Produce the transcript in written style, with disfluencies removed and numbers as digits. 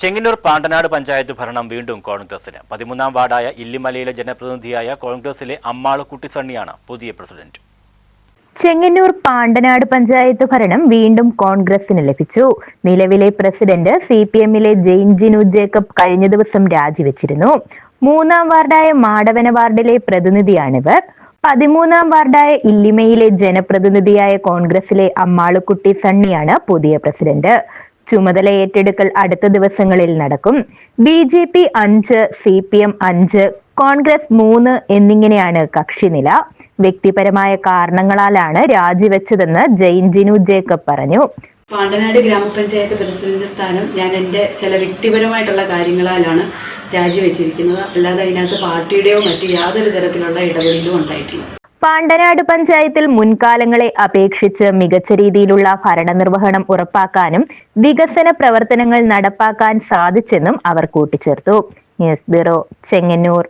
ചെങ്ങന്നൂർ പാണ്ടനാട് പഞ്ചായത്ത് ഭരണം വീണ്ടും കോൺഗ്രസിന്. 13ാം വാർഡായ ഇല്ലിമലയിലെ ജനപ്രതിനിധിയായ കോൺഗ്രസിലെ അമ്മാളുക്കുട്ടി സണ്ണിയാണ് പുതിയ പ്രസിഡന്റ്. ചെങ്ങന്നൂർ പാണ്ടനാട് പഞ്ചായത്ത് ഭരണം വീണ്ടും കോൺഗ്രസിന് ലഭിച്ചു. നിലവിലെ പ്രസിഡന്റ് CPM-ലെ ജെയിൻ ജിനു ജേക്കബ് കഴിഞ്ഞ ദിവസം രാജിവെച്ചിരുന്നു. 3ാം വാർഡായ മാടവന വാർഡിലെ പ്രതിനിധിയാണിവർ. 13ാം വാർഡായ ഇല്ലിമയിലെ ജനപ്രതിനിധിയായ കോൺഗ്രസിലെ അമ്മാളുക്കുട്ടി സണ്ണിയാണ് പുതിയ പ്രസിഡന്റ്. ചുമതല ഏറ്റെടുക്കൽ അടുത്ത ദിവസങ്ങളിൽ നടക്കും. BJP 5, CPM 5, കോൺഗ്രസ് 3 എന്നിങ്ങനെയാണ് കക്ഷിനില. വ്യക്തിപരമായ കാരണങ്ങളാലാണ് രാജിവെച്ചതെന്ന് ജെയിൻ ജിനു ജേക്കബ് പറഞ്ഞു. പാണ്ടനാട് ഗ്രാമപഞ്ചായത്ത് പ്രസിഡന്റ് സ്ഥാനം ഞാൻ എൻ്റെ ചില വ്യക്തിപരമായിട്ടുള്ള കാര്യങ്ങളാലാണ് രാജിവെച്ചിരിക്കുന്നത്. അല്ലാതെ അതിനകത്ത് പാർട്ടിയുടെയോ മറ്റ് യാതൊരു തരത്തിലുള്ള ഇടപെടലും ഉണ്ടായിട്ടില്ല. പാണ്ടനാട് പഞ്ചായത്തിൽ മുൻകാലങ്ങളെ അപേക്ഷിച്ച് മികച്ച രീതിയിലുള്ള ഭരണനിർവഹണം ഉറപ്പാക്കാനും വികസന പ്രവർത്തനങ്ങൾ നടപ്പാക്കാൻ സാധിച്ചെന്നും അവർ കൂട്ടിച്ചേർത്തു. News bureau, Chengannur.